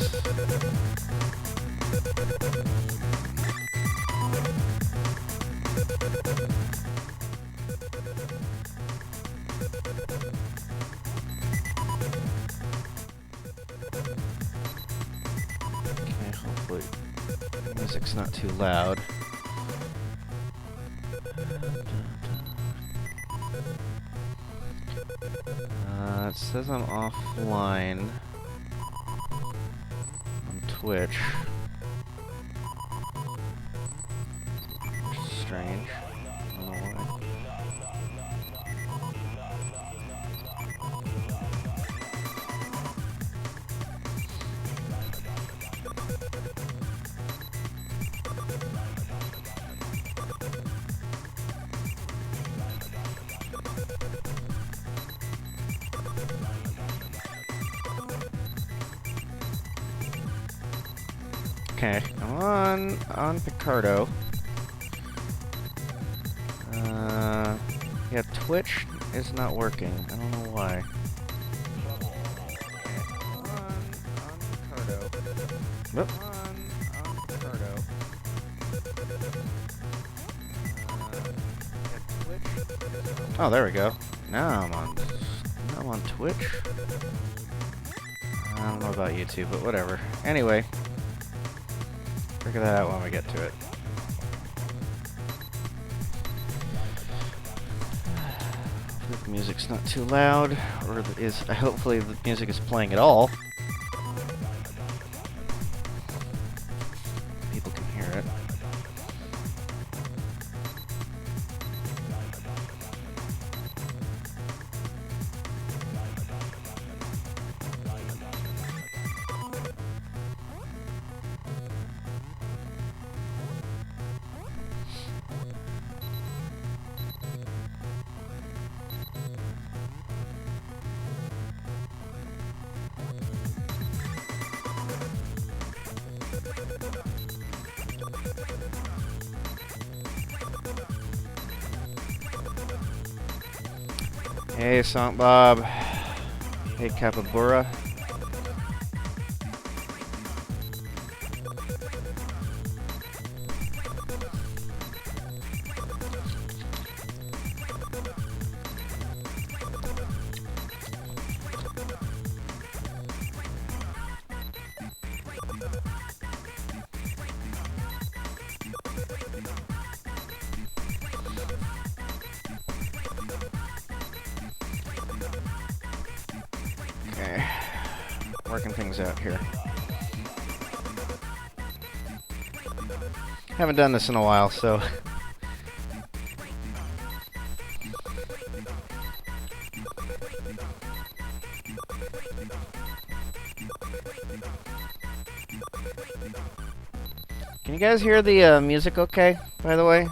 Okay, hopefully the music's not too loud. It says I'm offline on Twitch. Which is strange. I don't know why. Okay, I'm on Picardo. Yeah, Twitch is not working. I don't know why. Okay, on Picardo. Whoop. On Picardo. Yeah, Twitch. Oh, there we go. Now I'm on Twitch. I don't know about YouTube, but whatever. Anyway. Figure that out when we get to it. Hopefully the music's not too loud, or hopefully the music is playing at all. People can hear it. Hey, Sant Bob. Hey, Capybara. Okay, working things out here. Haven't done this in a while, so can you guys hear the music okay, by the way?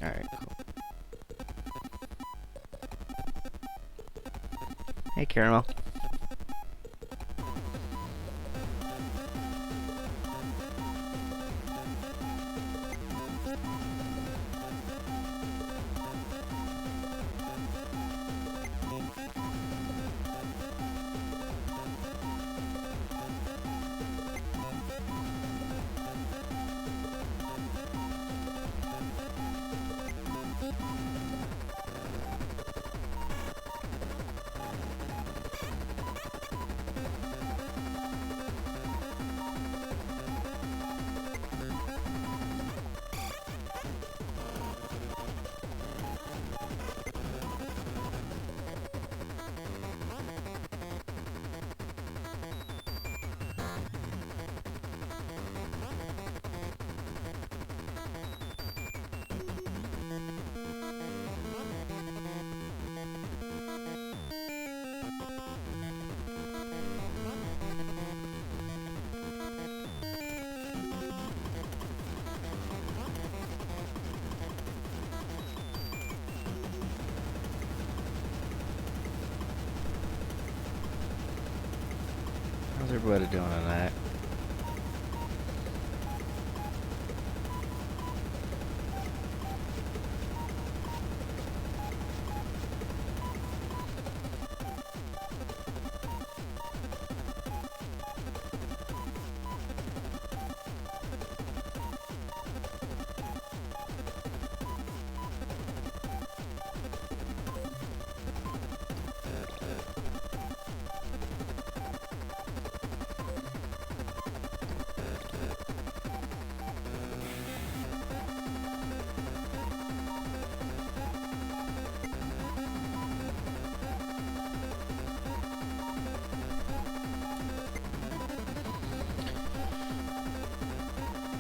Alright, cool. Hey, Caramel. everybody doing tonight?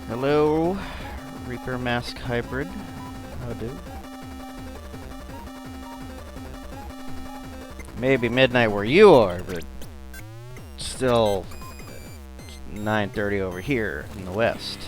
Hello, Reaper Mask Hybrid. How do? Maybe midnight where you are, but still 9:30 over here in the west.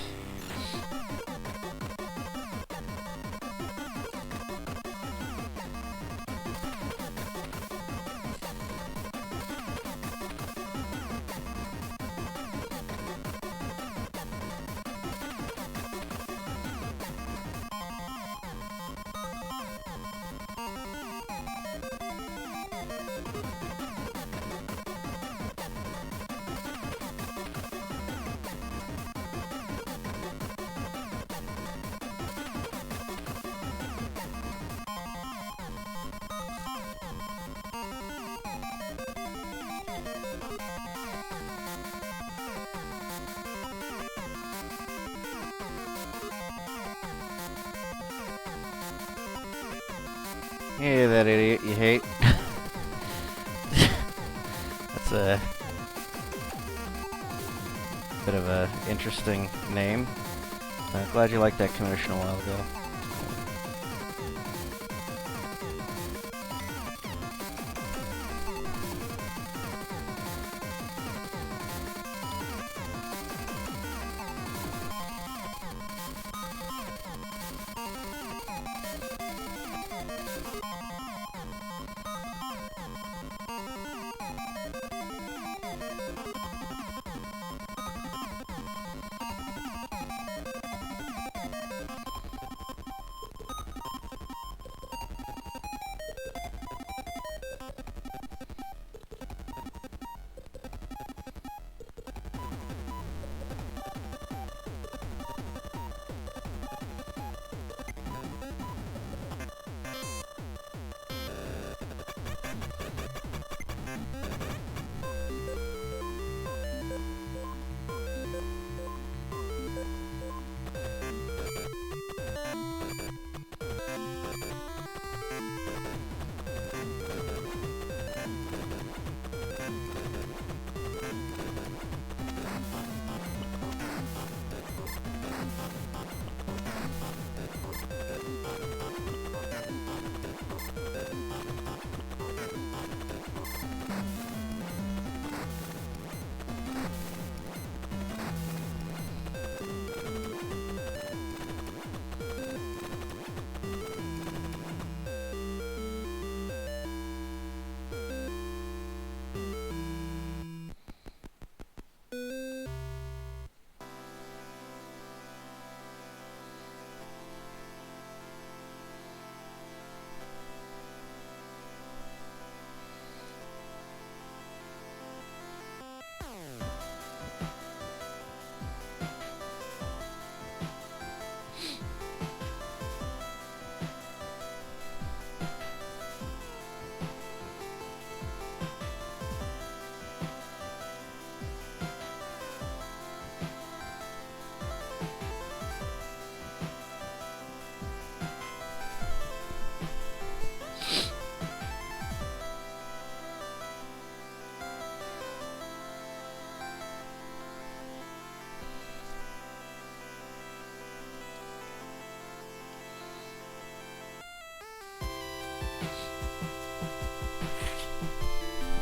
Yeah, that idiot you hate. That's a bit of a interesting name. I'm glad you liked that commission a while ago.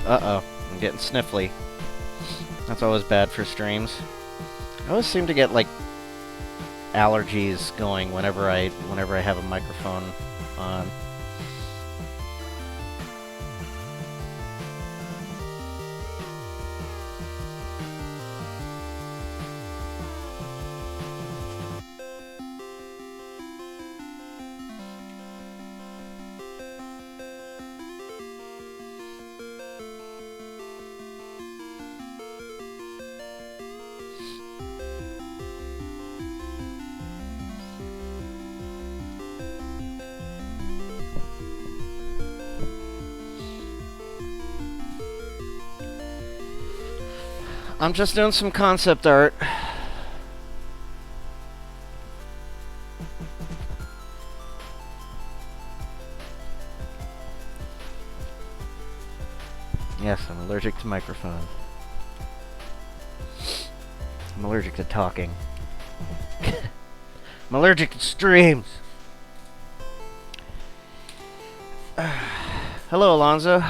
Uh-oh, I'm getting sniffly. That's always bad for streams. I always seem to get, like, allergies going whenever I have a microphone on. I'm just doing some concept art. Yes, I'm allergic to microphone. I'm allergic to talking. I'm allergic to streams. Hello, Alonzo.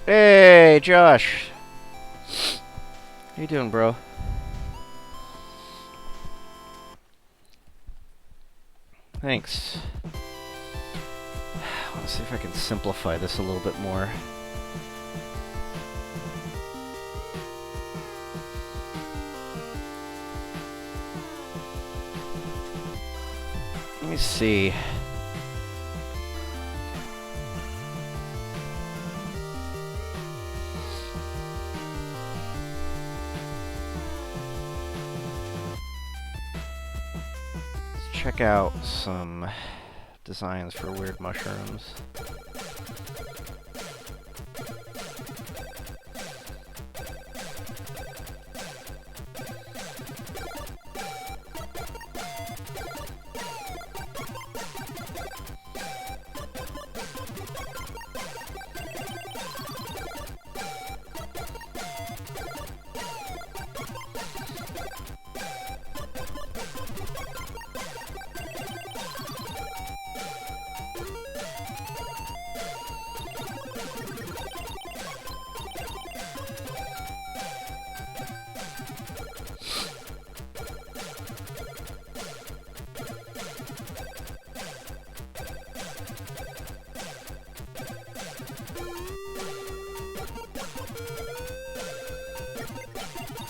Hey, Josh. How you doing, bro? Thanks. I want to see if I can simplify this a little bit more. Let me see. Let's check out some designs for weird mushrooms.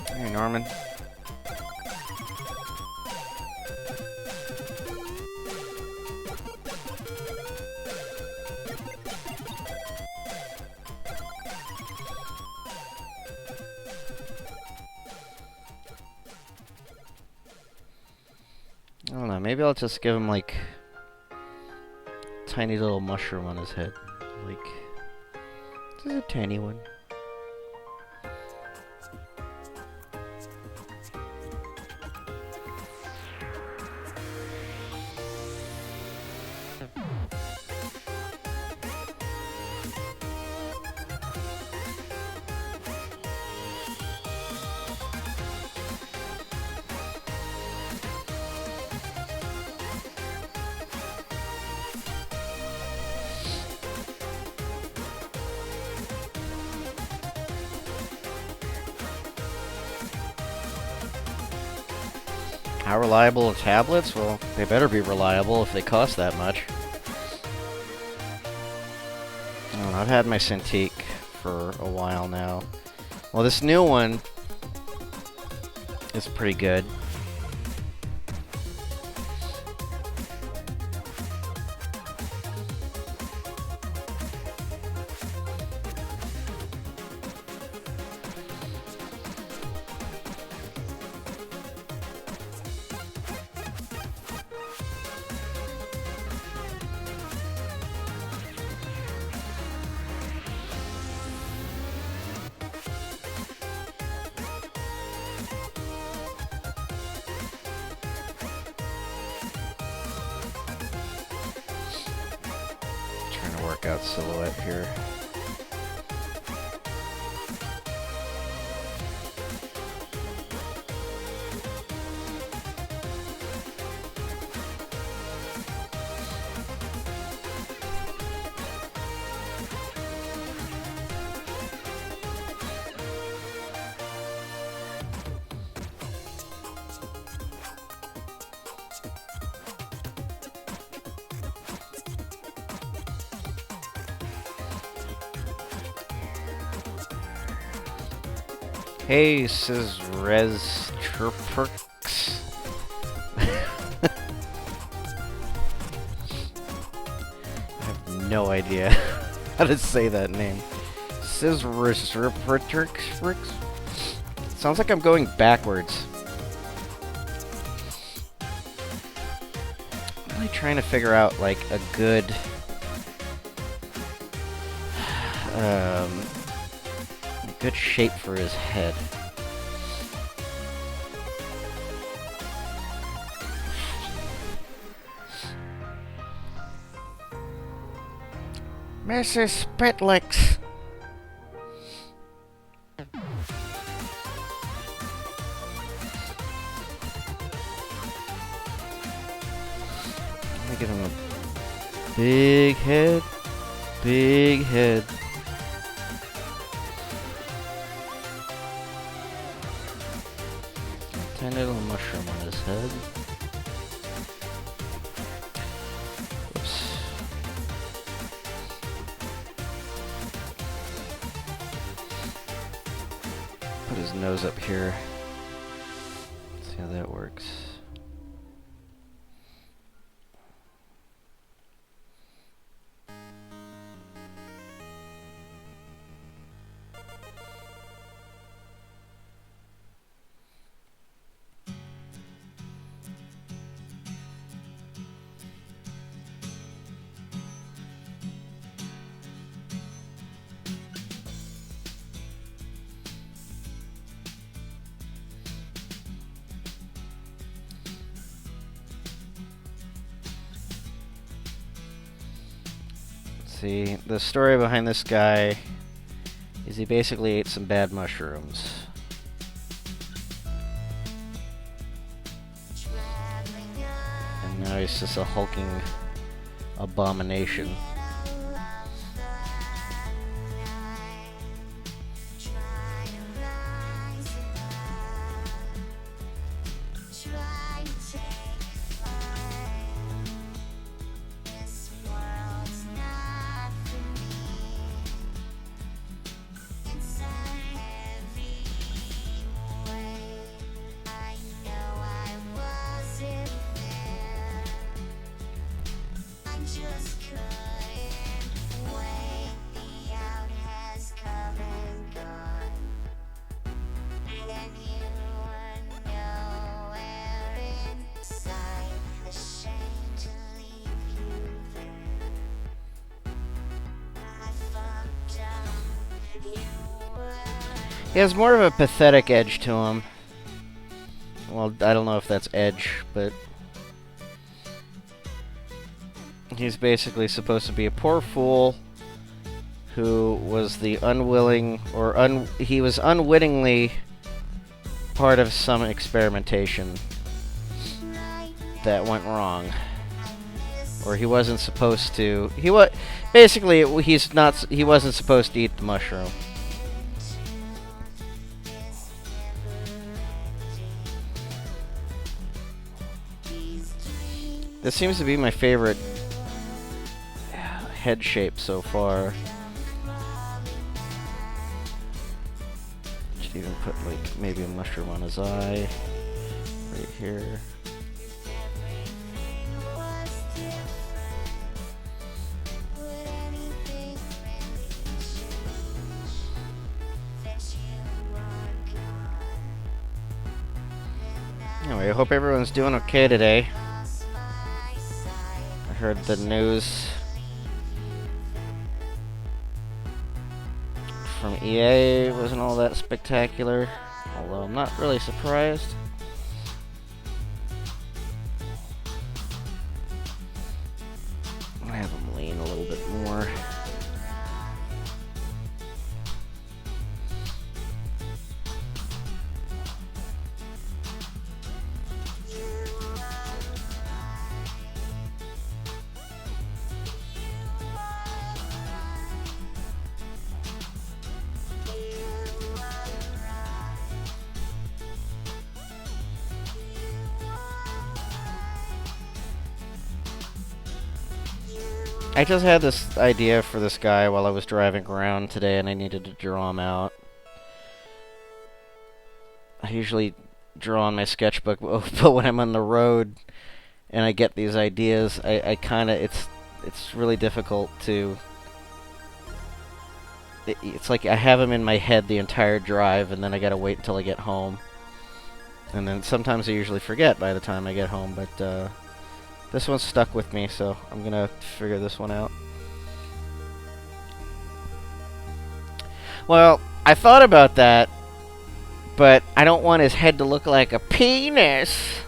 Hey, Norman. I don't know, maybe I'll just give him like a tiny little mushroom on his head. Like, this is a tiny one. How reliable are tablets? Well, they better be reliable if they cost that much. Oh, I've had my Cintiq for a while now. Well, this new one is pretty good. Trying to work out silhouette here. Hey, says Res Trperks. I have no idea how to say that name. Says Res Trperks. Sounds like I'm going backwards. really trying to figure out like a good shape for his head. Mrs. Spitlicks. I'm gonna give him a big head. Big head. Tiny little mushroom on his head. Whoops. Put his nose up here. See how that works. See, the story behind this guy is he basically ate some bad mushrooms. And now he's just a hulking abomination. He has more of a pathetic edge to him. Well, I don't know if that's edge, but he's basically supposed to be a poor fool who was the unwilling, or he was unwittingly part of some experimentation that went wrong. Or he wasn't supposed to. He wasn't supposed to eat the mushroom. This seems to be my favorite head shape so far. Should even put like maybe a mushroom on his eye right here. Anyway, I hope everyone's doing okay today. I heard the news from EA wasn't all that spectacular, although I'm not really surprised. I have him lean a little bit more. I just had this idea for this guy while I was driving around today, and I needed to draw him out. I usually draw on my sketchbook, but when I'm on the road and I get these ideas, I kind of, it's really difficult to... It's like I have him in my head the entire drive, and then I gotta wait until I get home. And then sometimes I usually forget by the time I get home, but This one's stuck with me, so I'm gonna figure this one out. Well, I thought about that, but I don't want his head to look like a penis.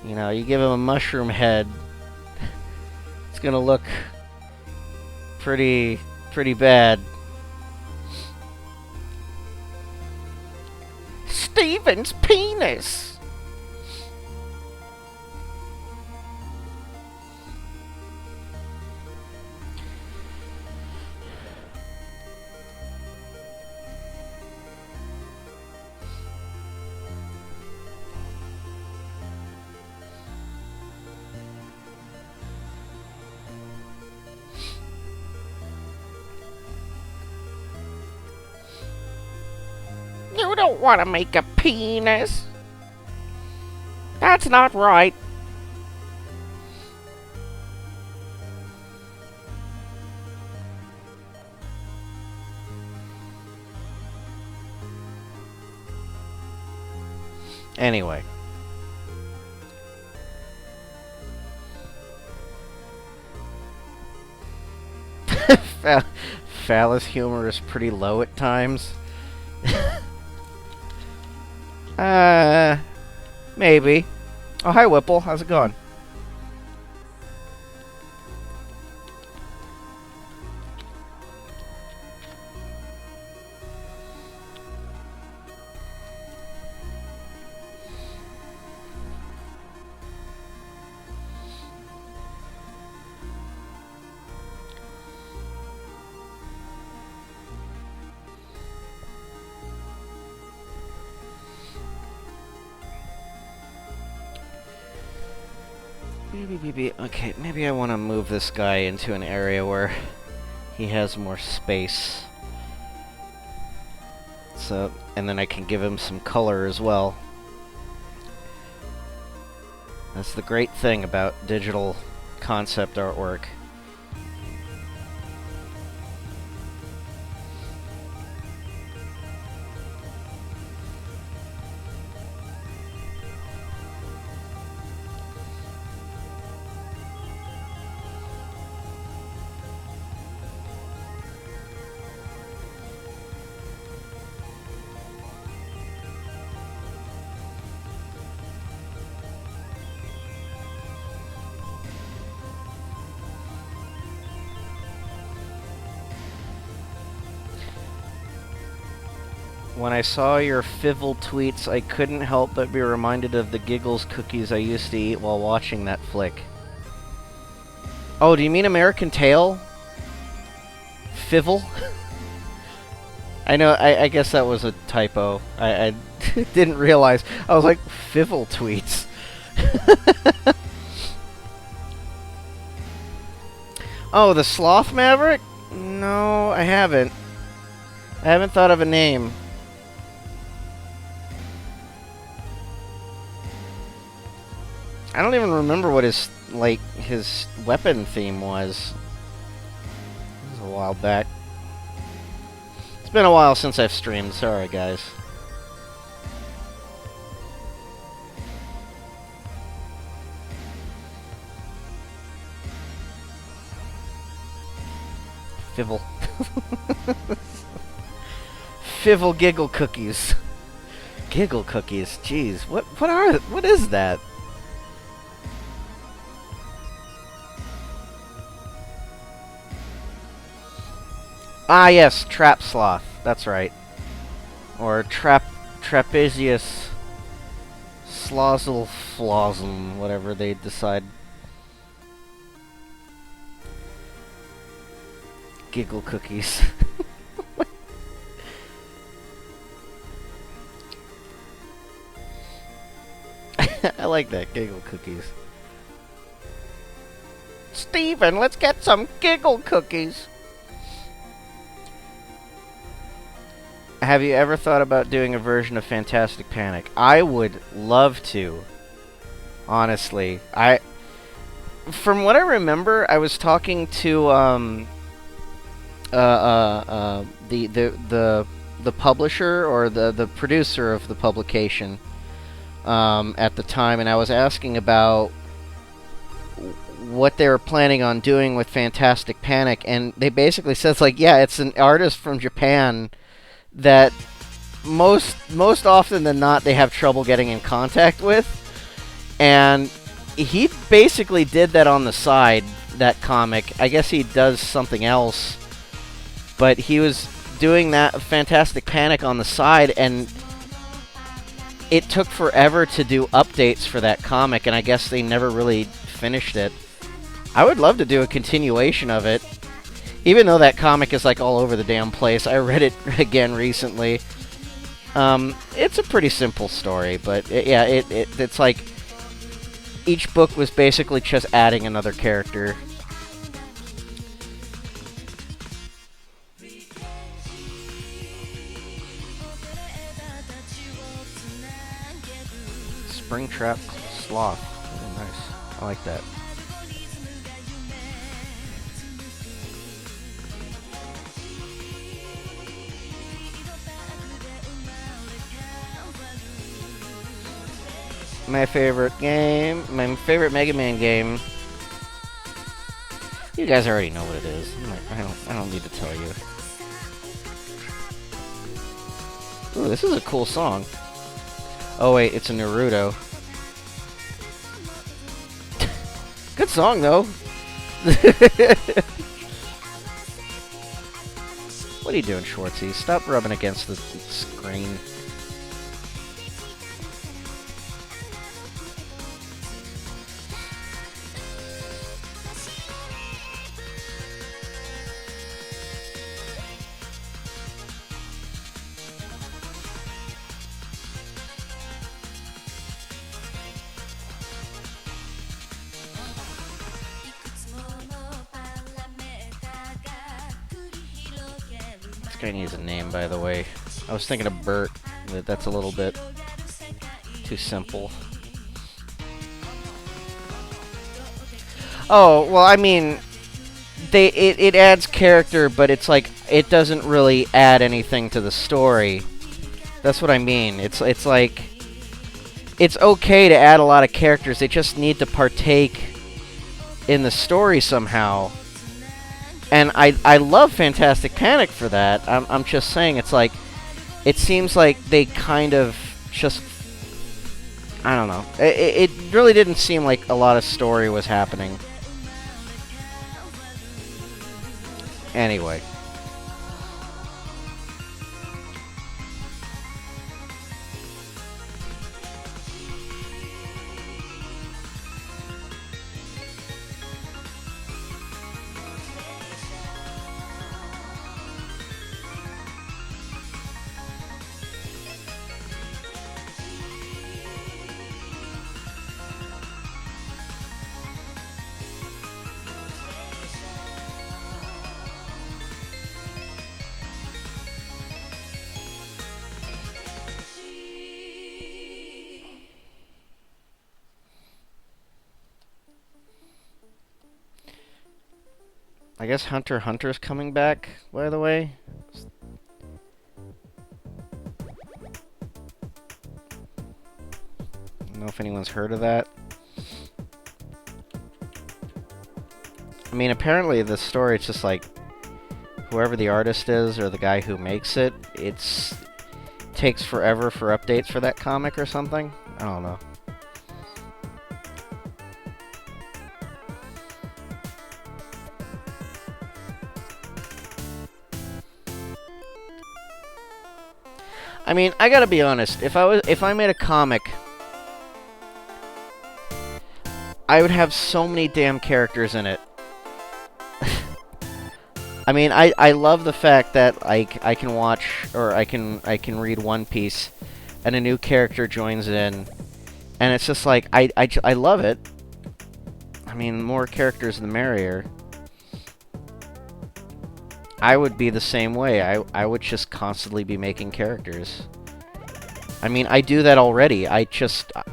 You know, you give him a mushroom head, it's gonna look pretty bad. Steven's penis! You don't want to make a penis. That's not right. Anyway. Phallus humor is pretty low at times. Maybe. Oh, hi, Whipple. How's it going? Okay, maybe I want to move this guy into an area where he has more space. So, and then I can give him some color as well. That's the great thing about digital concept artwork. When I saw your Fivel tweets, I couldn't help but be reminded of the Giggles cookies I used to eat while watching that flick. Oh, do you mean American Tail? Fivel? I know, I guess that was a typo. I didn't realize. I was like, Fivel tweets. Oh, the Sloth Maverick? No, I haven't. I haven't thought of a name. I don't even remember what his weapon theme was. It was a while back. It's been a while since I've streamed. Sorry, guys. Fivel. Fivel giggle cookies. Giggle cookies. Jeez, what is that? Ah, yes, Trap Sloth. That's right. Or Trapezius Slozzle Flosm, whatever they decide. Giggle cookies. I like that, giggle cookies. Steven, let's get some giggle cookies. Have you ever thought about doing a version of Fantastic Panic? I would love to. Honestly. From what I remember, I was talking to the publisher or the producer of the publication at the time, and I was asking about what they were planning on doing with Fantastic Panic, and they basically says like, yeah, it's an artist from Japan that most often than not they have trouble getting in contact with, and he basically did that on the side, that comic. I guess he does something else, but he was doing that Fantastic Panic on the side, and it took forever to do updates for that comic, and I guess they never really finished it. I would love to do a continuation of it, even though that comic is like all over the damn place. I read it again recently. It's a pretty simple story, but it's like each book was basically just adding another character. Springtrap Sloth. Oh, nice. I like that. My favorite game, my favorite Mega Man game. You guys already know what it is. I don't need to tell you. Ooh, this is a cool song. Oh wait, it's a Naruto. Good song though. What are you doing, Schwartzy? Stop rubbing against the screen. This guy needs a name, by the way. I was thinking of Bert, but that's a little bit too simple. Oh, well, I mean, it adds character, but it's like it doesn't really add anything to the story. That's what I mean. It's like it's okay to add a lot of characters. They just need to partake in the story somehow. And I love Fantastic Panic for that. I'm just saying, it's like, it seems like they kind of just, I don't know. It really didn't seem like a lot of story was happening. Anyway. I guess Hunter x Hunter's coming back, by the way. I don't know if anyone's heard of that. I mean, apparently the story, it's just like, whoever the artist is, or the guy who makes it, takes forever for updates for that comic or something. I don't know. I mean, I gotta be honest. If I made a comic, I would have so many damn characters in it. I mean, I love the fact that I can watch, or I can read One Piece, and a new character joins in, and it's just like I love it. I mean, the more characters the merrier. I would be the same way. I would just constantly be making characters. I mean, I do that already.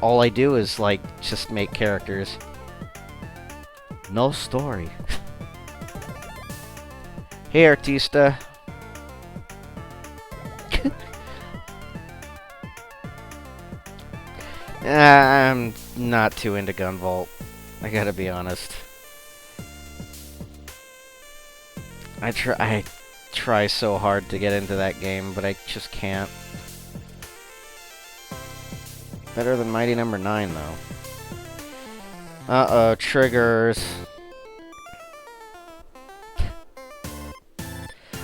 All I do is, like, just make characters. No story. Hey, Artista. I'm not too into Gunvolt. I gotta be honest. I try so hard to get into that game, but I just can't. Better than Mighty Number 9, though. Uh-oh, triggers.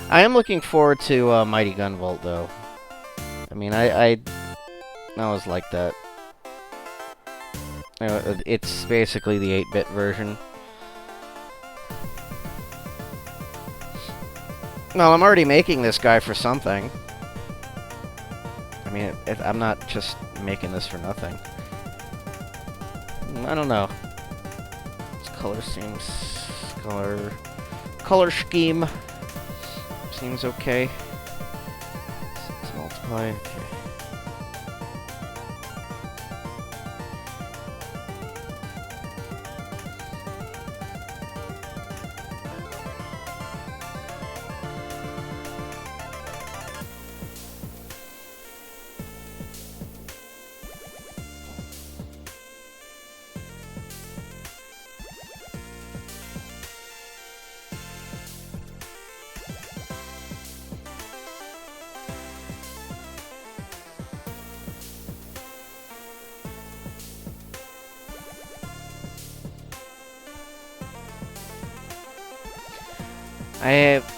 I am looking forward to Mighty Gunvolt, though. I mean, I always like that. It's basically the 8-bit version. Well, I'm already making this guy for something. I mean, I'm not just making this for nothing. I don't know. This color seems... Color scheme seems okay. Let's multiply, okay.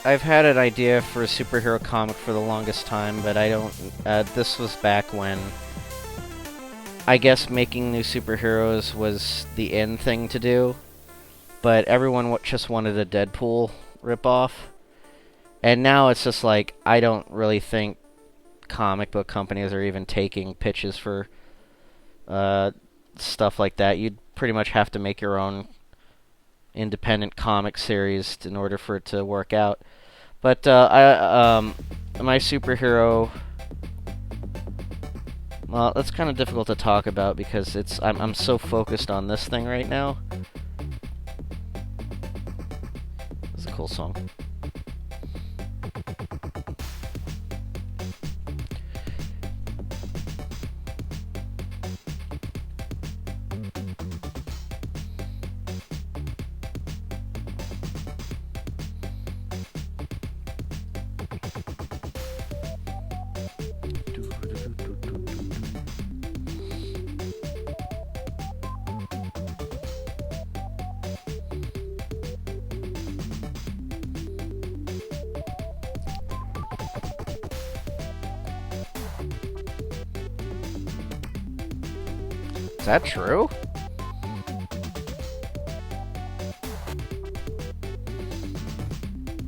I've had an idea for a superhero comic for the longest time, but I don't... this was back when... I guess making new superheroes was the end thing to do, but everyone just wanted a Deadpool ripoff. And now it's just like, I don't really think comic book companies are even taking pitches for stuff like that. You'd pretty much have to make your own independent comic series in order for it to work out. But my superhero, well, that's kind of difficult to talk about because I'm so focused on this thing right now. It's a cool song. Is that true?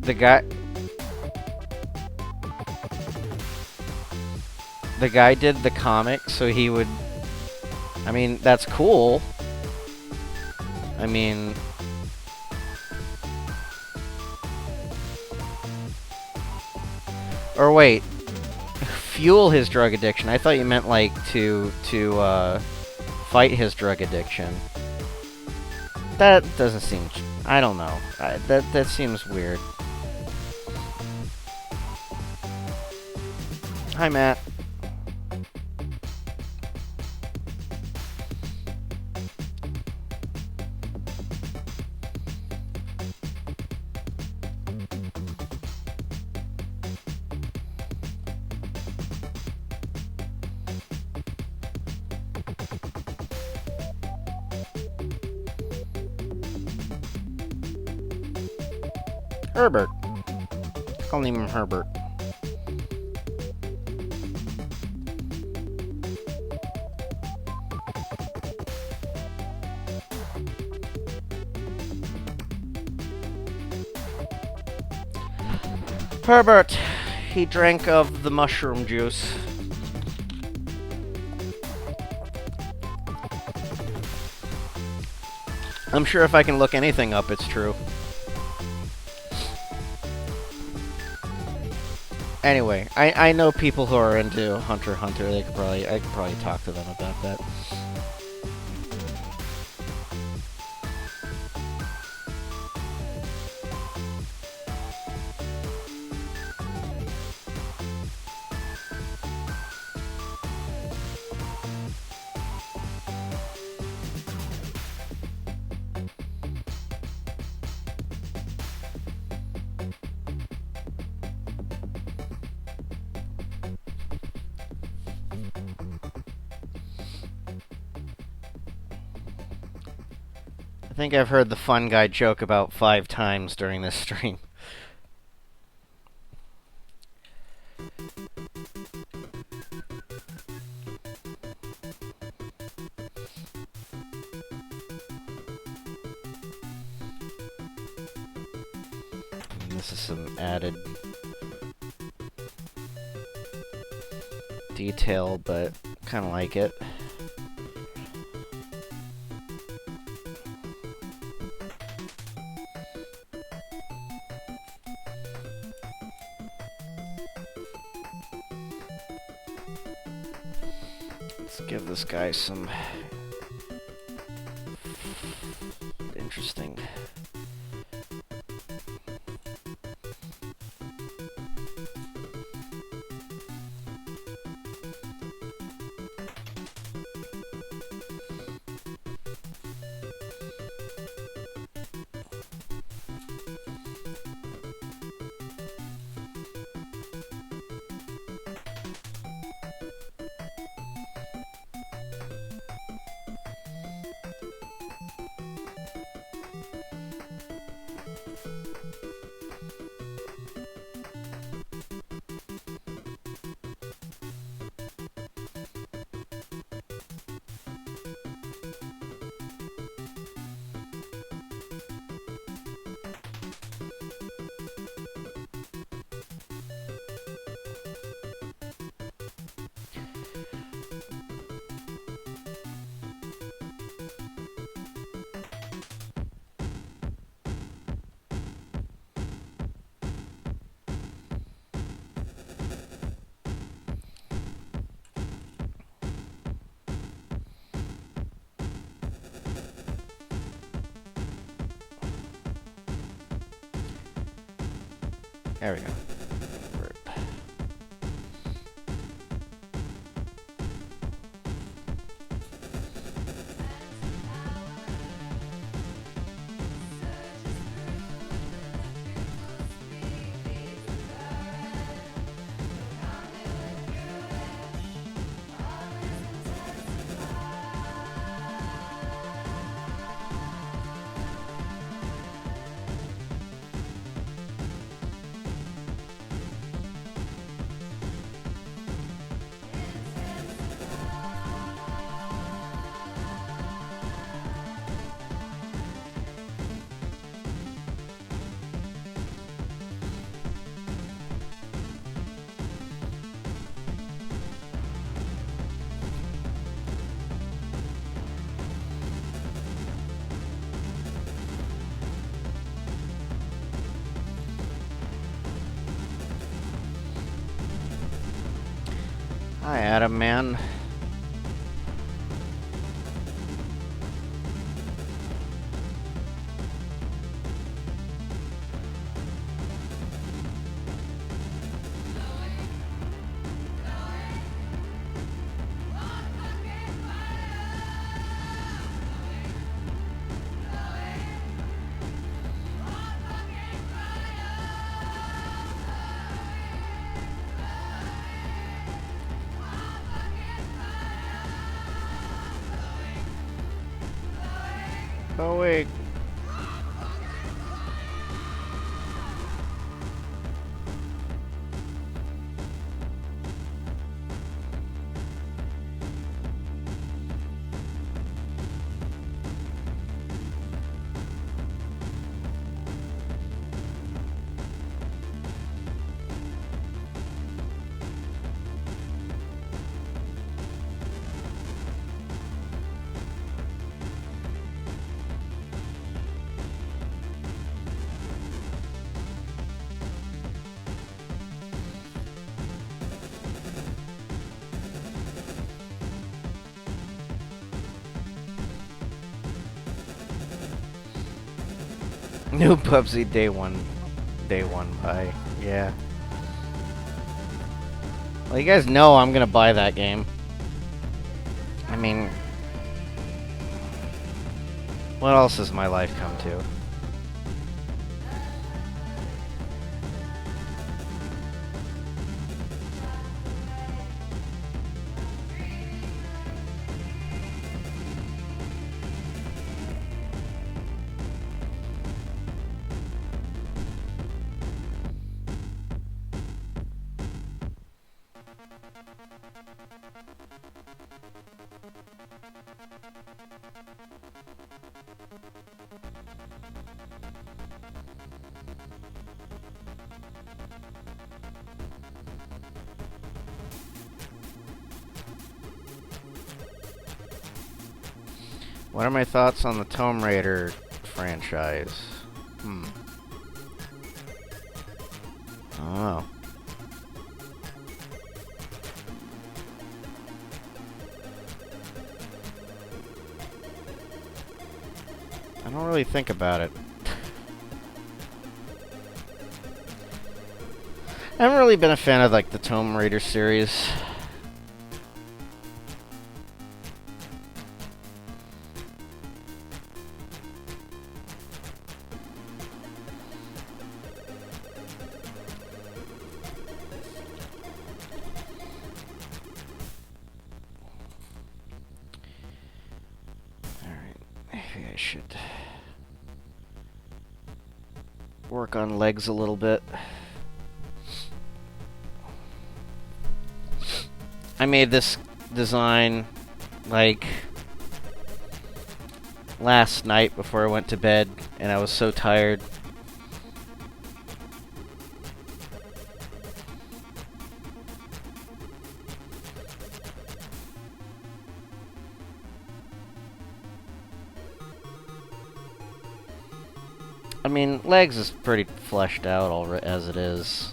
The guy did the comic, so he would... I mean, that's cool. I mean... Or wait. Fuel his drug addiction. I thought you meant, like, to fight his drug addiction. That doesn't seem... I don't know. That seems weird. Hi, Matt. Herbert. Call him Herbert. Herbert. He drank of the mushroom juice. I'm sure if I can look anything up, it's true. Anyway, I know people who are into Hunter x Hunter. I could probably talk to them about that. think I've heard the fun guy joke about 5 times during this stream. And this is some added detail, but kind of like it. Let's give this guy some interesting. There we go. Hi, Adam, man. Oh, wait. New PUBG day one buy. Yeah. Well, you guys know I'm gonna buy that game. I mean, what else has my life come to? What are my thoughts on the Tomb Raider franchise? I don't know. I don't really think about it. I haven't really been a fan of, like, the Tomb Raider series. Maybe I should work on legs a little bit. I made this design like last night before I went to bed, and I was so tired. I mean, legs is pretty fleshed out already as it is.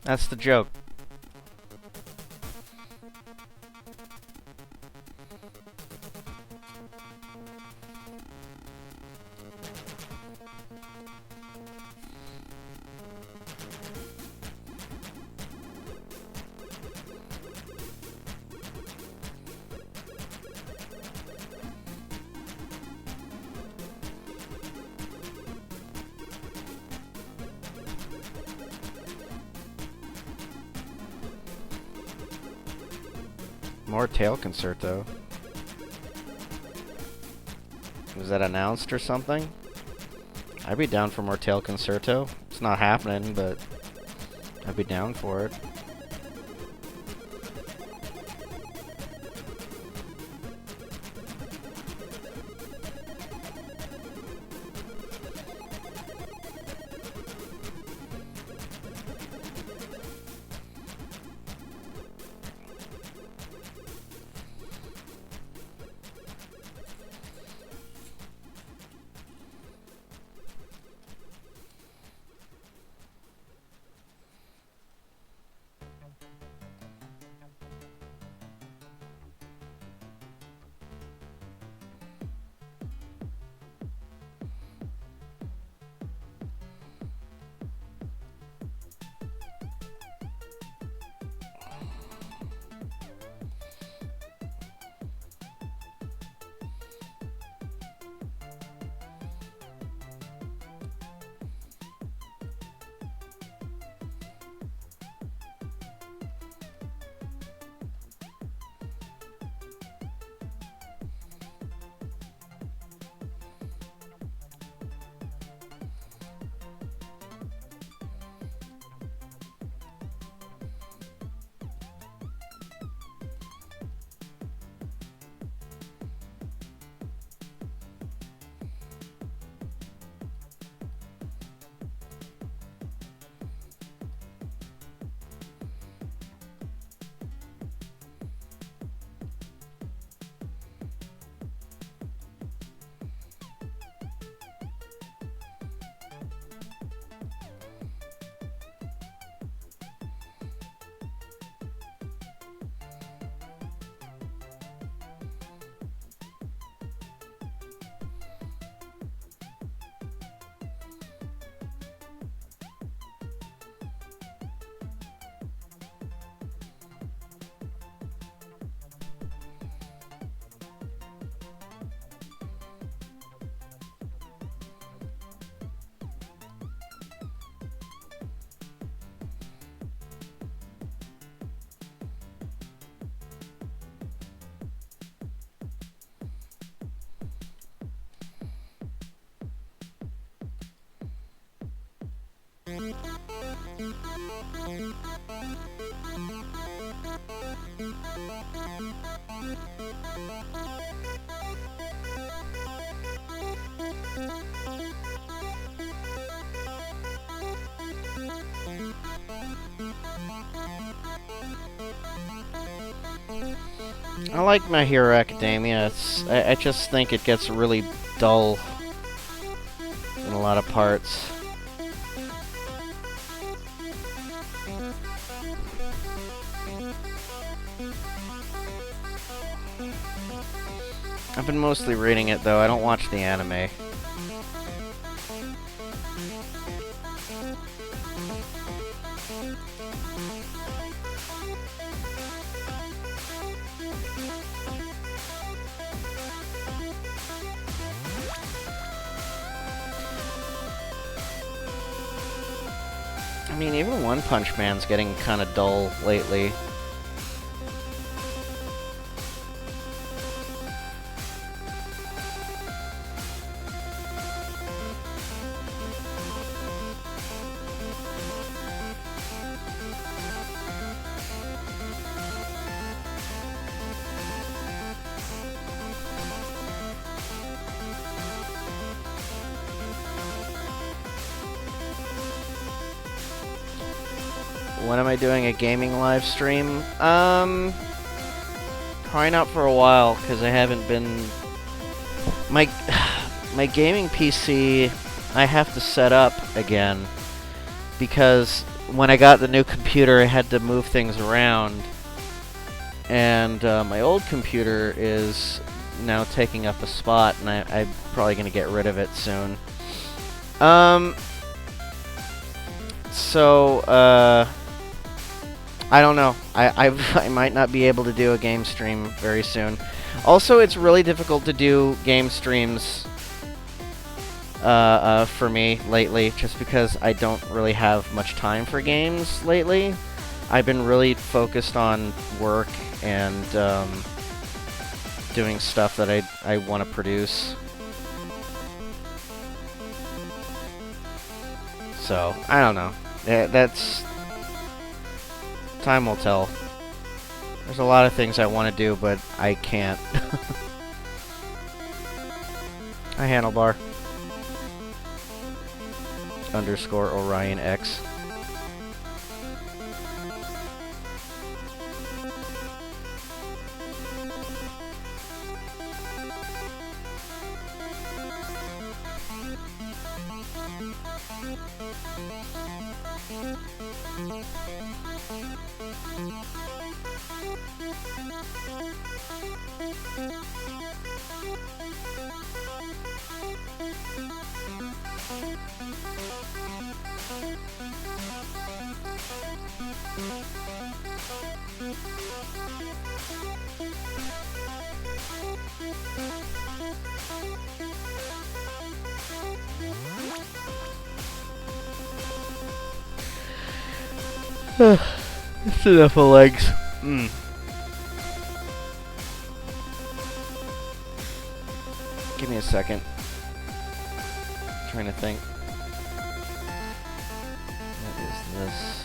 That's the joke. More tail concerto. Was that announced or something? I'd be down for more tail concerto. It's not happening, but I'd be down for it. I like My Hero Academia. I just think it gets really dull in a lot of parts. I've been mostly reading it, though. I don't watch the anime. I mean, even One Punch Man's getting kind of dull lately. When am I doing a gaming live stream? Probably not for a while, because I haven't been... My gaming PC, I have to set up again, because when I got the new computer, I had to move things around, and my old computer is now taking up a spot, and I'm probably going to get rid of it soon. I don't know. I might not be able to do a game stream very soon. Also, it's really difficult to do game streams for me lately, just because I don't really have much time for games lately. I've been really focused on work and doing stuff that I want to produce. So, I don't know. That's... Time will tell. There's a lot of things I want to do, but I can't. A handlebar. _ Orion X. That's enough of legs. Give me a second. I'm trying to think. What is this?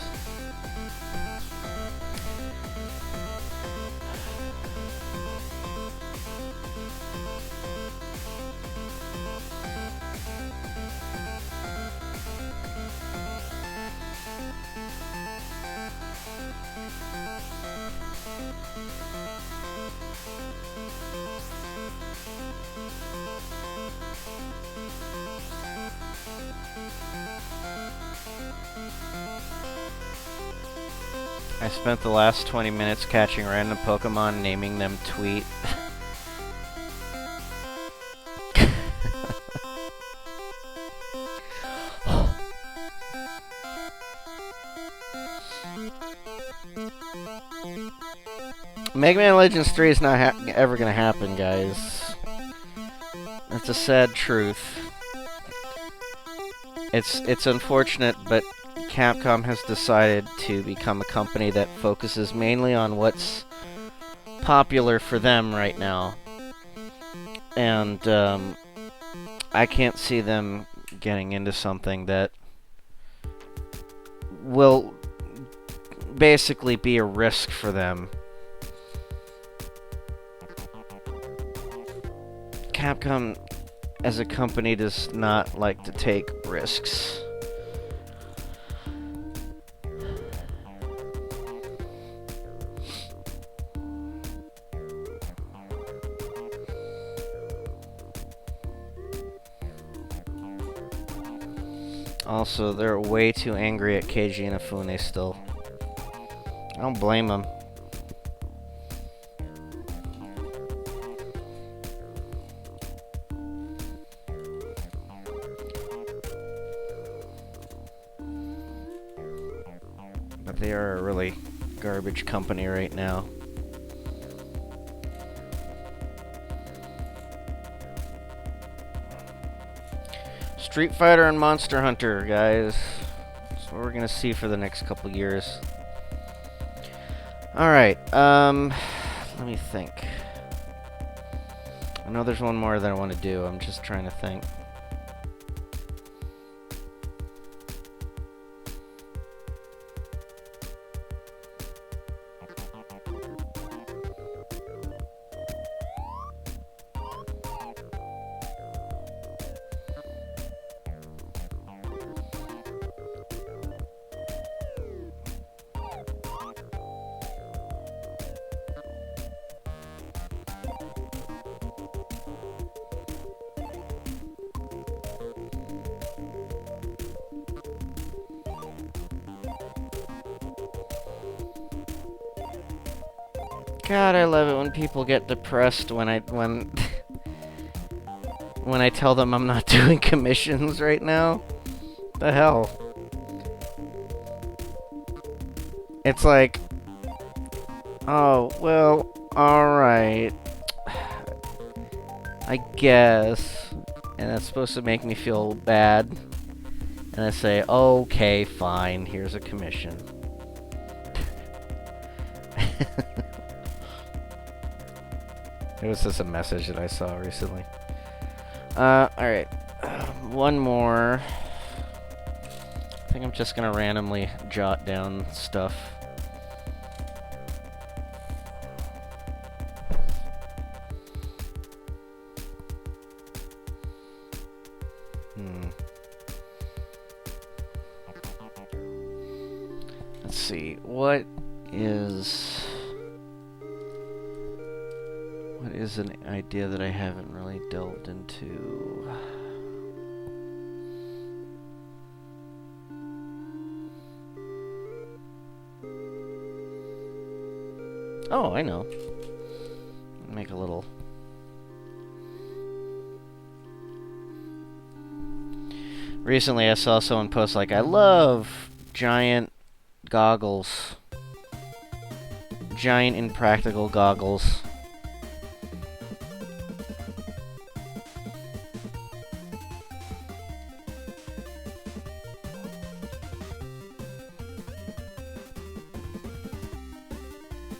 I spent the last 20 minutes catching random Pokemon, naming them Tweet. Mega Man Legends 3 is not ever gonna happen, guys. That's a sad truth. It's unfortunate, but Capcom has decided to become a company that focuses mainly on what's popular for them right now. And I can't see them getting into something that will basically be a risk for them. Capcom as a company does not like to take risks. Also, they're way too angry at Keiji Inafune still. I don't blame them. But they are a really garbage company right now. Street Fighter and Monster Hunter, guys. That's what we're gonna see for the next couple years. Alright, let me think. I know there's one more that I want to do. I'm just trying to think. God, I love it when people get depressed when I tell them I'm not doing commissions right now. The hell? It's like, oh, well, alright. I guess. And that's supposed to make me feel bad. And I say, okay, fine, here's a commission. It was just a message that I saw recently. Alright. One more. I think I'm just gonna randomly jot down stuff. Let's see. What is an idea that I haven't really delved into? Oh, I know. Make a little... Recently I saw someone post like, I love giant goggles. Giant impractical goggles.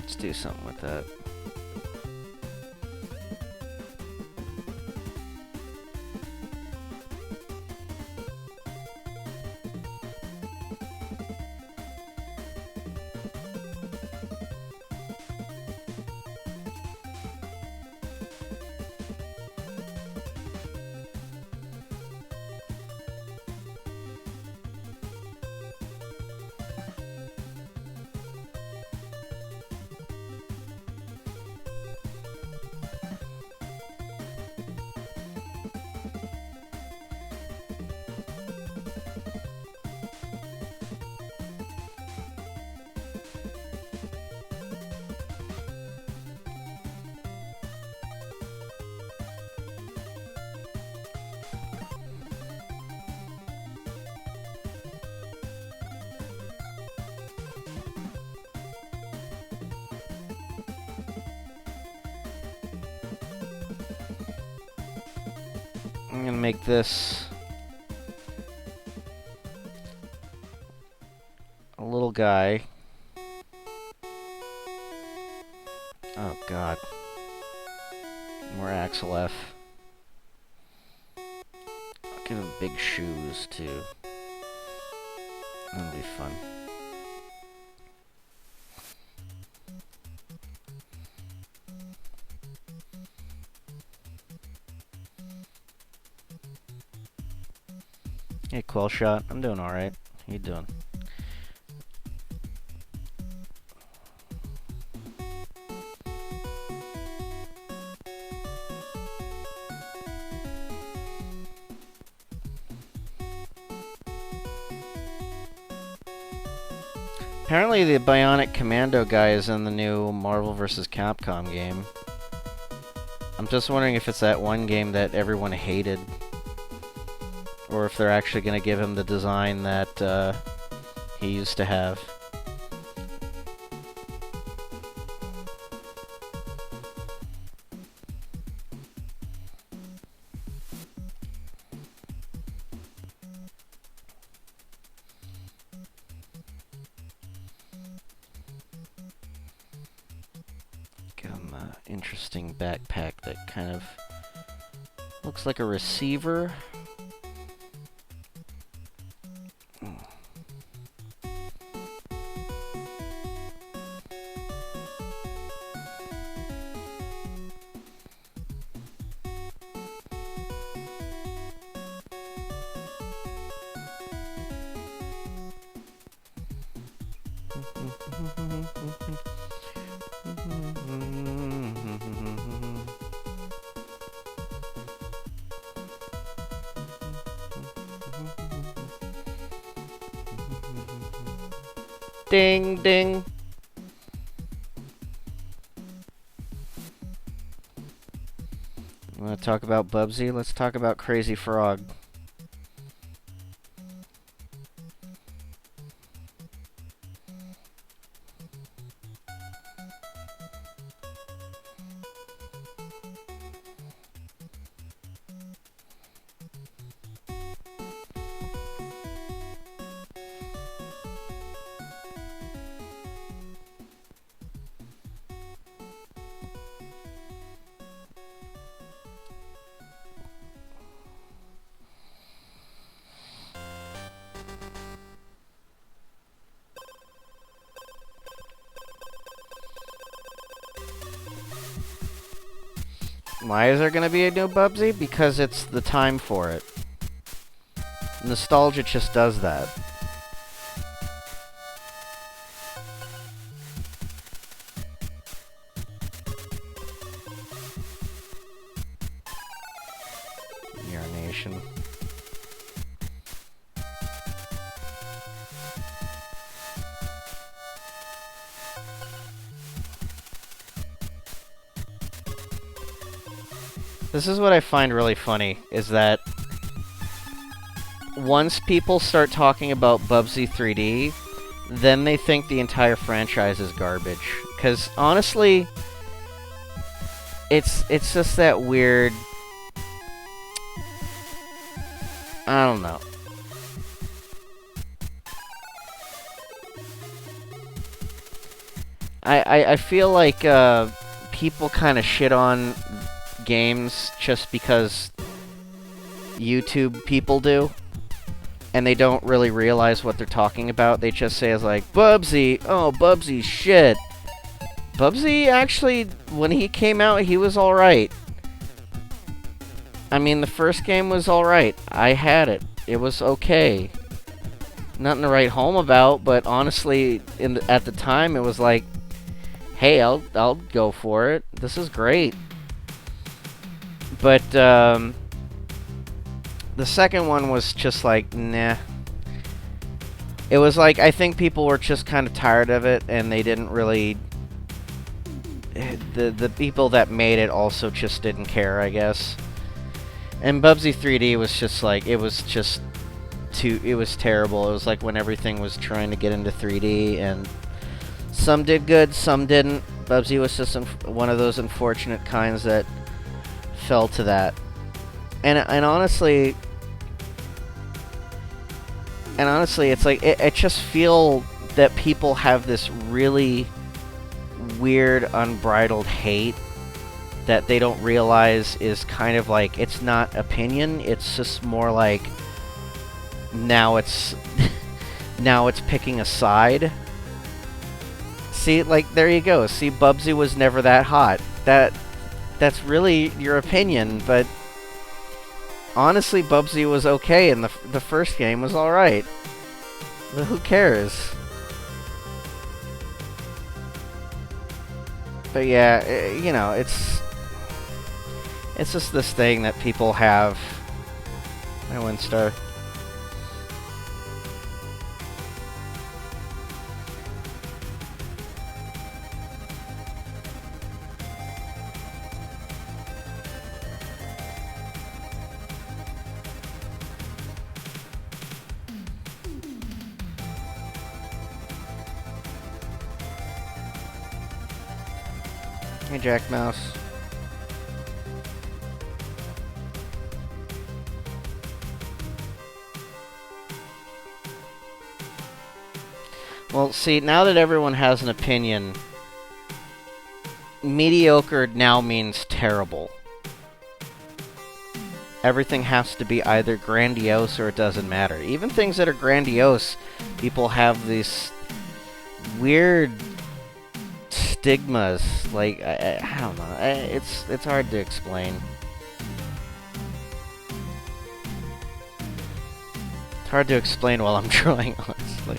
Let's do something with that. I'm gonna make this a little guy. Oh god. More Axel F. I'll give him big shoes too. That'll be fun. Hey, Quell Shot. I'm doing alright. How you doing? Apparently the Bionic Commando guy is in the new Marvel vs. Capcom game. I'm just wondering if it's that one game that everyone hated. Or if they're actually going to give him the design that he used to have. Interesting backpack that kind of looks like a receiver. Ding, ding. You want to talk about Bubsy? Let's talk about Crazy Frog. Why is there gonna be a new Bubsy? Because it's the time for it. Nostalgia just does that. Urination. This is what I find really funny, is that once people start talking about Bubsy 3D, then they think the entire franchise is garbage. Because honestly, it's just that weird... I don't know. I feel like people kind of shit on games just because YouTube people do, and they don't really realize what they're talking about. They just say it's like, Bubsy, oh, Bubsy's shit. Bubsy, actually, when he came out, he was alright. I mean, the first game was alright. I had it. It was okay. Nothing to write home about, but honestly, at the time, it was like, hey, I'll go for it. This is great. But, the second one was just like, nah. It was like, I think people were just kind of tired of it, and they didn't really... The people that made it also just didn't care, I guess. And Bubsy 3D was just like, it was just too... It was terrible. It was like when everything was trying to get into 3D, and some did good, some didn't. Bubsy was just one of those unfortunate kinds that fell to that. And honestly, it's like, I just feel that people have this really weird, unbridled hate that they don't realize is kind of like, it's not opinion, it's just more like, now it's picking a side. See, like, there you go. See, Bubsy was never that hot. That's really your opinion, but honestly, Bubsy was okay, and the first game was alright. But who cares? But yeah, you know, it's just this thing that people have. I wouldn't start. Hey, Jack Mouse. Well, see, now that everyone has an opinion, mediocre now means terrible. Everything has to be either grandiose or it doesn't matter. Even things that are grandiose, people have these weird stigmas. Like, I don't know. It's hard to explain. It's hard to explain while I'm drawing, honestly.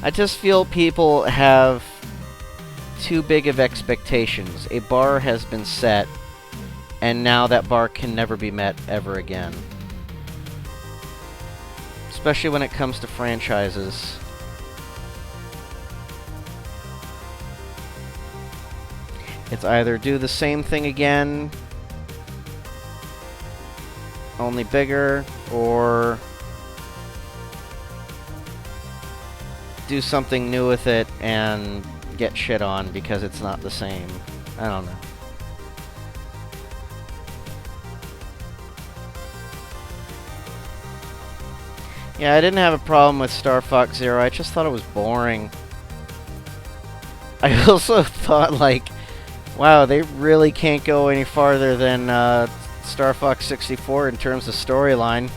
I just feel people have too big of expectations. A bar has been set, and now that bar can never be met ever again. Especially when it comes to franchises. It's either do the same thing again, only bigger, or do something new with it and get shit on because it's not the same. I don't know. Yeah, I didn't have a problem with Star Fox Zero. I just thought it was boring. I also thought, like, wow, they really can't go any farther than Star Fox 64 in terms of storyline.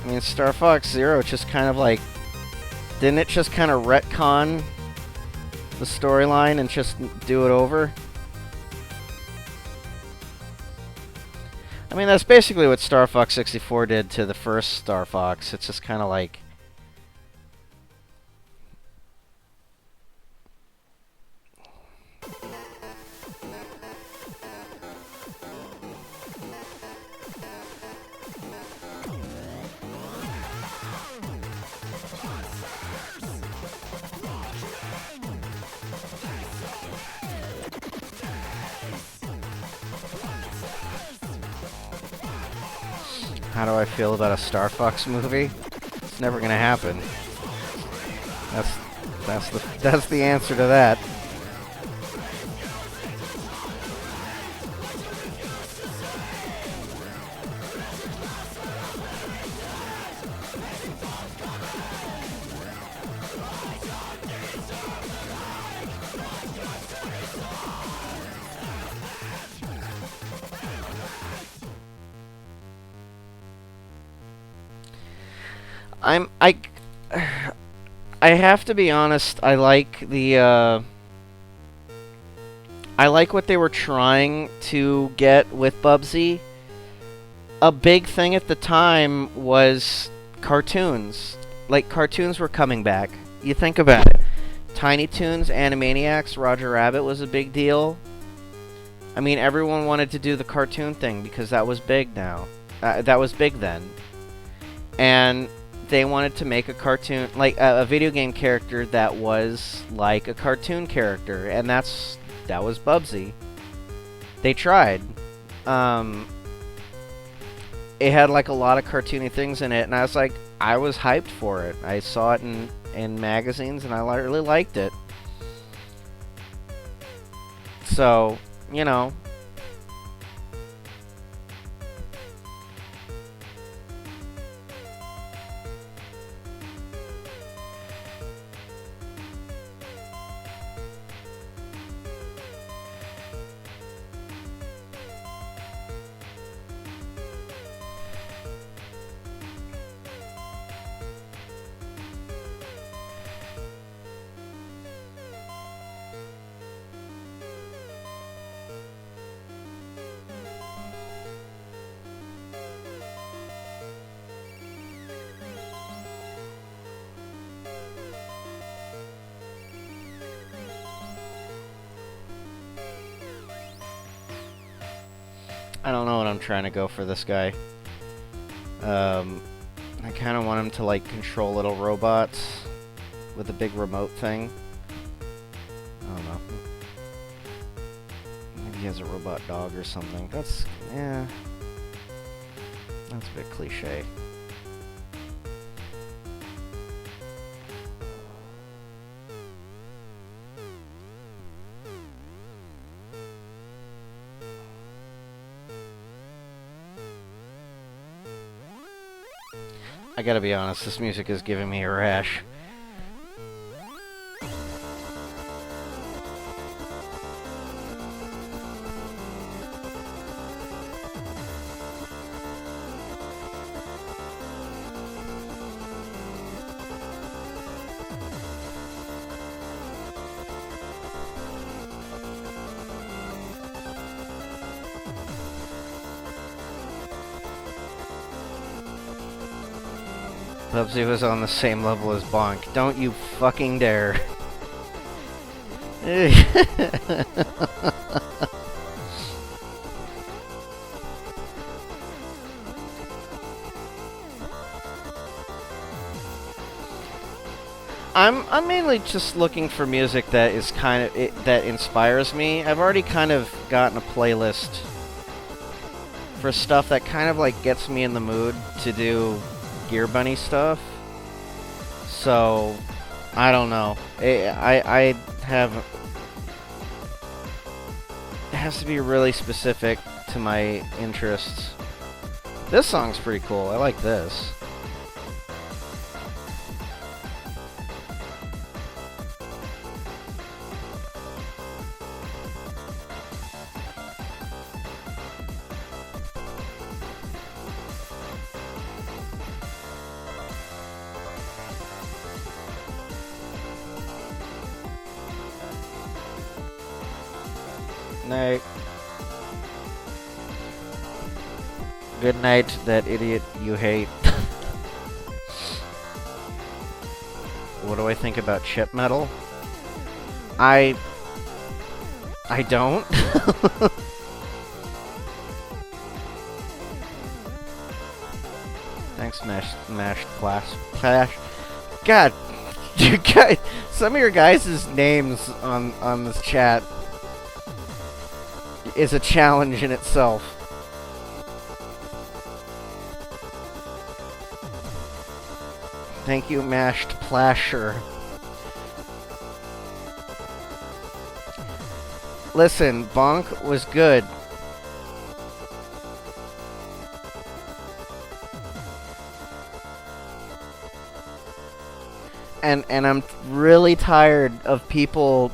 I mean, Star Fox Zero just kind of like... Didn't it just kind of retcon the storyline and just do it over? I mean, that's basically what Star Fox 64 did to the first Star Fox. It's just kind of like... How do I feel about a Star Fox movie? It's never gonna happen. That's the answer to that. I have to be honest, I like the, I like what they were trying to get with Bubsy. A big thing at the time was cartoons. Like, cartoons were coming back. You think about it. Tiny Toons, Animaniacs, Roger Rabbit was a big deal. I mean, everyone wanted to do the cartoon thing because that was big now. That was big then. And they wanted to make a cartoon, like a video game character that was like a cartoon character, and that was Bubsy. They tried. It had like a lot of cartoony things in it, and I was hyped for it. I saw it in magazines, and I really liked it. So, you know. I don't know what I'm trying to go for this guy. I kind of want him to, like, control little robots with a big remote thing. I don't know. Maybe he has a robot dog or something. That's, yeah. That's a bit cliche. I gotta be honest, this music is giving me a rash. PUBG was on the same level as Bonk. Don't you fucking dare. I'm mainly just looking for music that is kind of that inspires me. I've already kind of gotten a playlist for stuff that kind of like gets me in the mood to do Gearbunny stuff. So I don't know. I have, it has to be really specific to my interests. This song's pretty cool. I like this. Night. Good night, that idiot you hate. What do I think about chip metal? I don't. Thanks, mashed clash. God, you guys, some of your guys' names on this chat is a challenge in itself. Thank you, Mashed Plasher. Listen, Bonk was good. And I'm really tired of people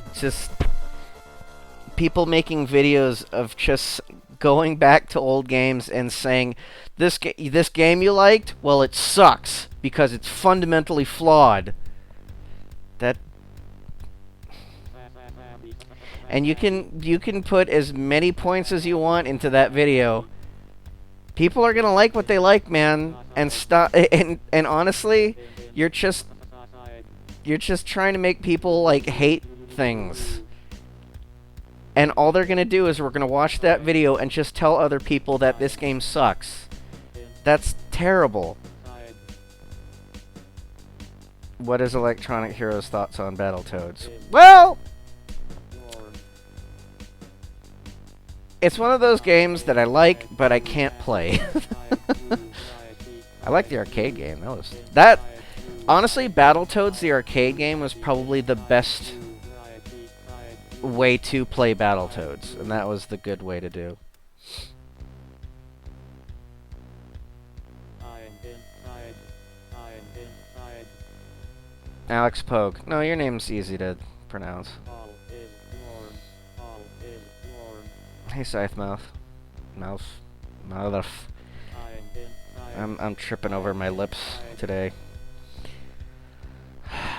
making videos of just going back to old games and saying, this game you liked? Well, it sucks because it's fundamentally flawed. And you can put as many points as you want into that video. People are gonna like what they like, man. And stop. And honestly, you're just trying to make people like hate things. And all they're gonna do is we're gonna watch that video and just tell other people that this game sucks. That's terrible. What is Electronic Heroes' thoughts on Battletoads? Well, it's one of those games that I like, but I can't play. I like the arcade game. Honestly, Battletoads, the arcade game, was probably the best way to play Battletoads, and that was the good way to do. Alex Pogue. No, your name's easy to pronounce. Hey, Scythemouth. Mouth. I'm tripping over my lips today.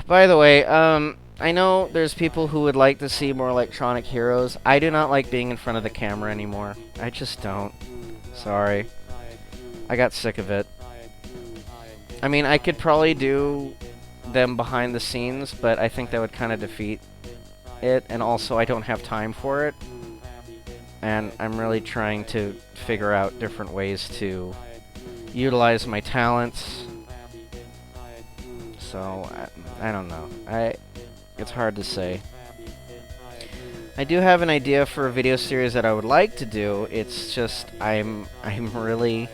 By the way, I know there's people who would like to see more Electronic Heroes. I do not like being in front of the camera anymore. I just don't. Sorry. I got sick of it. I mean, I could probably do them behind the scenes, but I think that would kind of defeat it, and also I don't have time for it. And I'm really trying to figure out different ways to utilize my talents. So, I don't know. It's hard to say. I do have an idea for a video series that I would like to do. It's just I'm really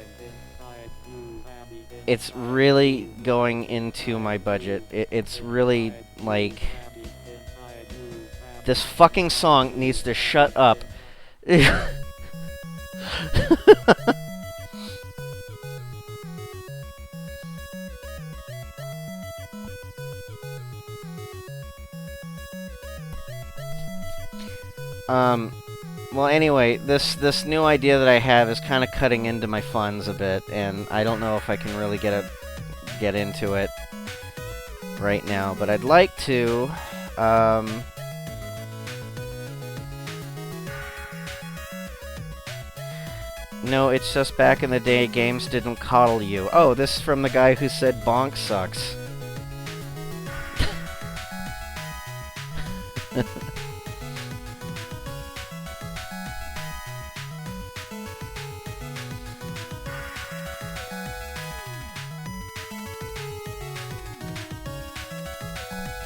it's really going into my budget. It's really like this fucking song needs to shut up. Well, anyway, this new idea that I have is kind of cutting into my funds a bit, and I don't know if I can really get into it right now, but I'd like to. No, it's just back in the day, games didn't coddle you. Oh, this is from the guy who said bonk sucks.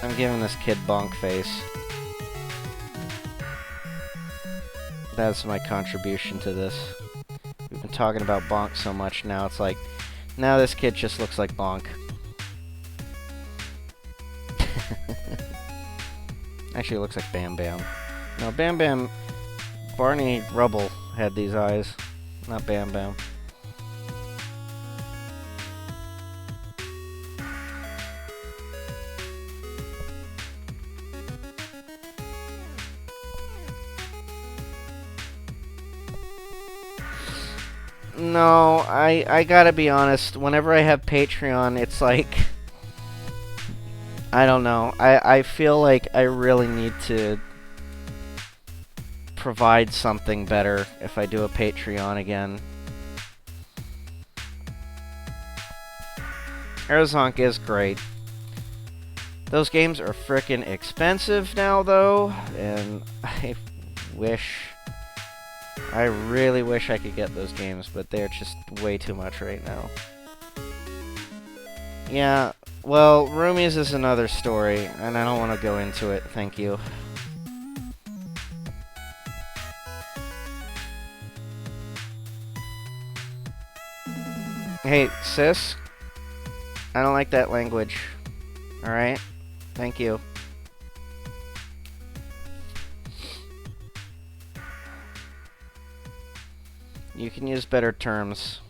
I'm giving this kid bonk face. That's my contribution to this. We've been talking about bonk so much now, it's like, now this kid just looks like bonk. Actually, it looks like Bam Bam. No, Bam Bam... Barney Rubble had these eyes, not Bam Bam. No, I gotta be honest, whenever I have Patreon, it's like... I don't know, I feel like I really need to provide something better if I do a Patreon again. Arizonk is great. Those games are frickin' expensive now, though, and I really wish I could get those games, but they're just way too much right now. Yeah, well, Roomies is another story, and I don't want to go into it, thank you. Hey, sis, I don't like that language, alright? Thank you. You can use better terms.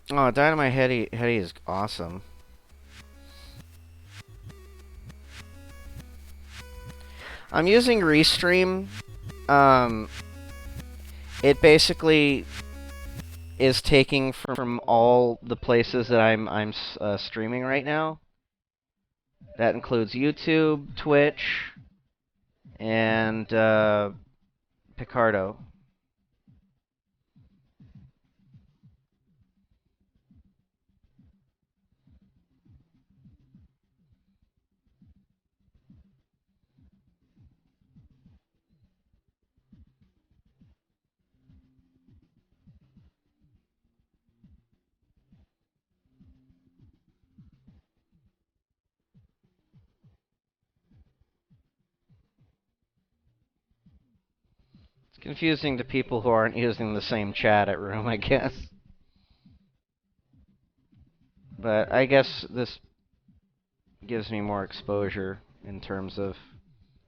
Oh, Dynamite Hetty is awesome. I'm using Restream. It basically is taking from all the places that I'm streaming right now. That includes YouTube, Twitch, and Picardo. It's confusing to people who aren't using the same chat at room, I guess. But I guess this gives me more exposure in terms of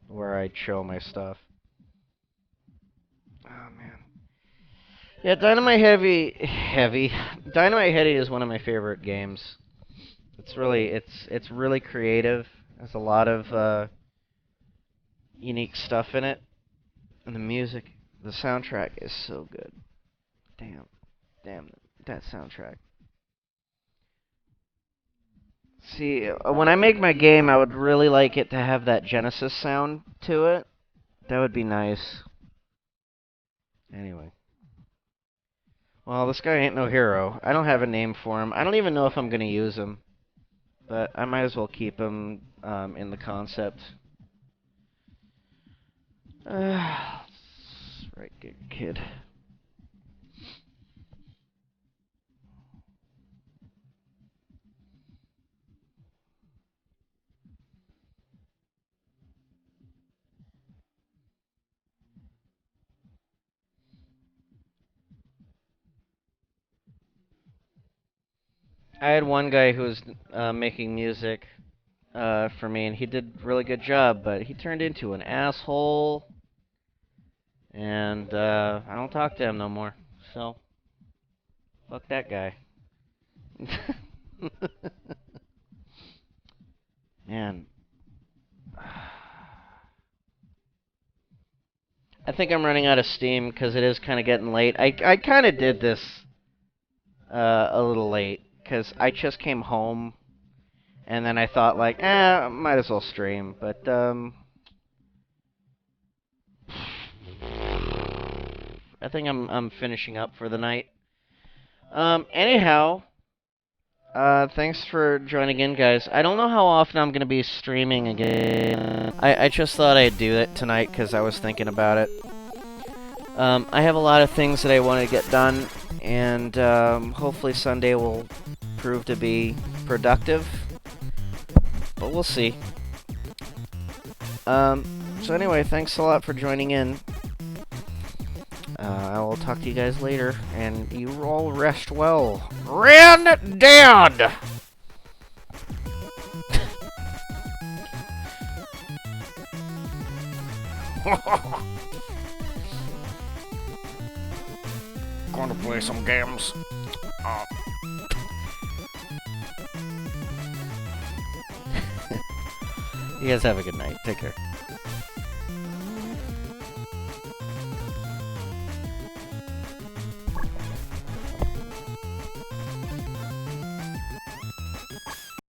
where I'd show my stuff. Oh, man. Yeah, Dynamite Hetty is one of my favorite games. It's really creative. There's a lot of unique stuff in it. And the music, the soundtrack is so good. Damn, that soundtrack. See, when I make my game, I would really like it to have that Genesis sound to it. That would be nice. Anyway. Well, this guy ain't no hero. I don't have a name for him. I don't even know if I'm going to use him. But I might as well keep him in the concept. Right, good kid. I had one guy who was making music for me, and he did a really good job, but he turned into an asshole, and I don't talk to him no more. So, fuck that guy. Man, I think I'm running out of steam because it is kind of getting late. I kind of did this a little late because I just came home and then I thought like, might as well stream. But I think I'm finishing up for the night. Anyhow, thanks for joining in, guys. I don't know how often I'm gonna be streaming again. I just thought I'd do it tonight because I was thinking about it. I have a lot of things that I want to get done, and hopefully Sunday will prove to be productive. But we'll see. So anyway, thanks a lot for joining in. I will talk to you guys later, and you all rest well. Ran dead! Going to play some games. You guys have a good night. Take care.